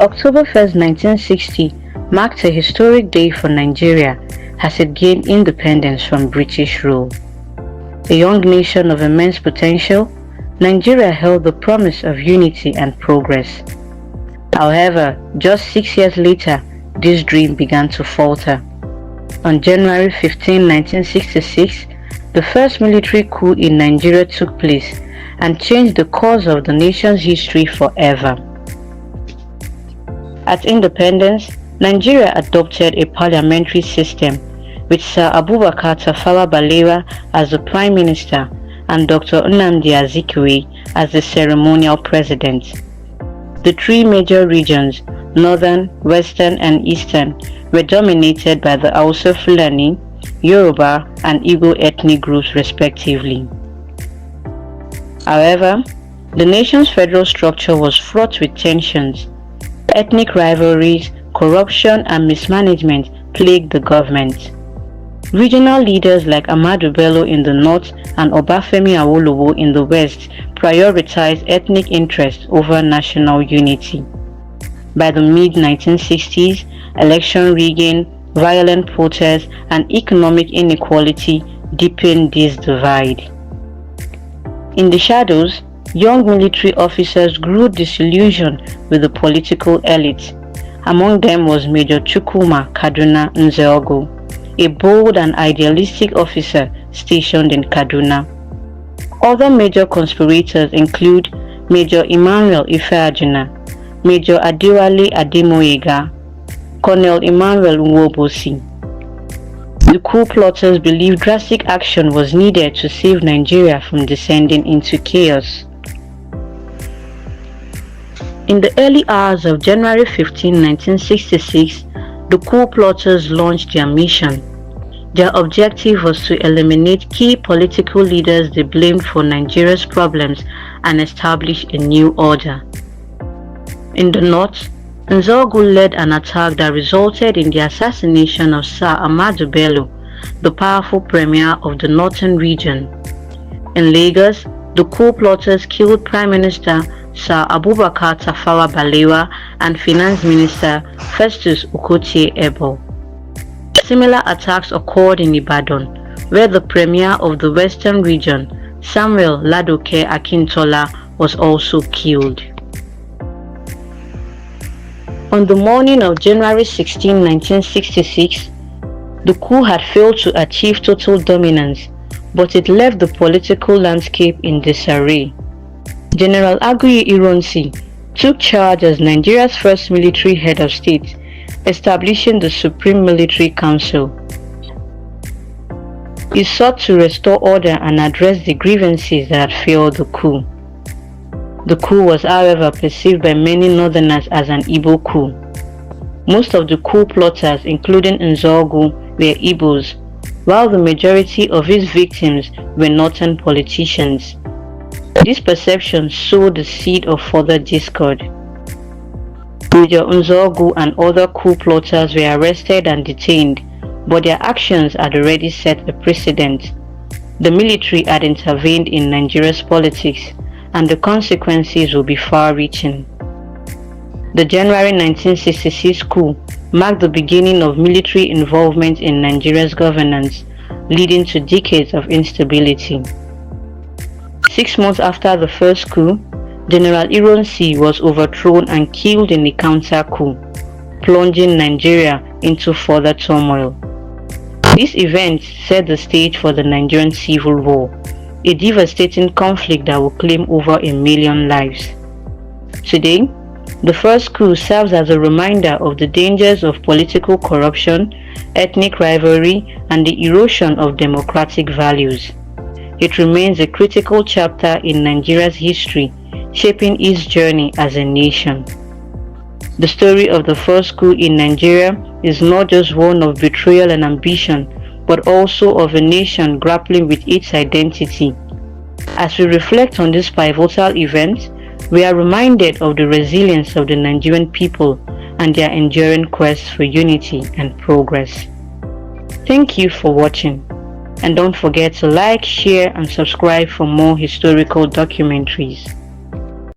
October 1st, 1960 marked a historic day for Nigeria as it gained independence from British rule. A young nation of immense potential, Nigeria held the promise of unity and progress. However, just 6 years later, this dream began to falter. On January 15, 1966, the first military coup in Nigeria took place and changed the course of the nation's history forever. At independence, Nigeria adopted a parliamentary system with Sir Abubakar Tafawa Balewa as the Prime Minister and Dr. Nnamdi Azikiwe as the ceremonial president. The three major regions, Northern, Western and Eastern, were dominated by the Hausa Fulani, Yoruba and Igbo ethnic groups respectively. However, the nation's federal structure was fraught with tensions. Ethnic rivalries, corruption and mismanagement plagued the government. Regional leaders like Ahmadu Bello in the north and Obafemi Awolowo in the west prioritized ethnic interests over national unity. By the mid-1960s, election rigging, violent protests, and economic inequality deepened this divide. In the shadows, young military officers grew disillusioned with the political elite. Among them was Major Chukwuma Kaduna Nzeogo, a bold and idealistic officer stationed in Kaduna. Other major conspirators include Major Emmanuel Ifeajuna, Major Adewale Ademoyega, Colonel Emmanuel Nwobosi. The coup plotters believed drastic action was needed to save Nigeria from descending into chaos. In the early hours of January 15, 1966, the coup plotters launched their mission. Their objective was to eliminate key political leaders they blamed for Nigeria's problems and establish a new order. In the north, Nzeogo led an attack that resulted in the assassination of Sir Ahmadu Bello, the powerful premier of the northern region. In Lagos, the coup plotters killed Prime Minister Sir Abubakar Tafawa Balewa and Finance Minister Festus Okotie Ebo. Similar attacks occurred in Ibadan, where the premier of the western region, Samuel Ladoke Akintola, was also killed. On the morning of January 16, 1966, the coup had failed to achieve total dominance, but it left the political landscape in disarray. General Aguiyi Ironsi took charge as Nigeria's first military head of state, establishing the Supreme Military Council. He sought to restore order and address the grievances that had fueled the coup. The coup was, however, perceived by many northerners as an Igbo coup. Most of the coup plotters, including Nzeogo, were Igbos, while the majority of his victims were northern politicians. This perception sowed the seed of further discord. Major Nzeogo and other coup plotters were arrested and detained, but their actions had already set a precedent. The military had intervened in Nigeria's politics, and the consequences will be far-reaching. The January 1966 coup marked the beginning of military involvement in Nigeria's governance, leading to decades of instability. 6 months after the first coup, General Ironsi was overthrown and killed in a counter-coup, plunging Nigeria into further turmoil. This event set the stage for the Nigerian Civil War, a devastating conflict that will claim over 1 million lives. Today, the first coup serves as a reminder of the dangers of political corruption, ethnic rivalry, and the erosion of democratic values. It remains a critical chapter in Nigeria's history, shaping its journey as a nation. The story of the first coup in Nigeria is not just one of betrayal and ambition, but also of a nation grappling with its identity. As we reflect on this pivotal event, we are reminded of the resilience of the Nigerian people and their enduring quest for unity and progress. Thank you for watching, and don't forget to like, share, and subscribe for more historical documentaries.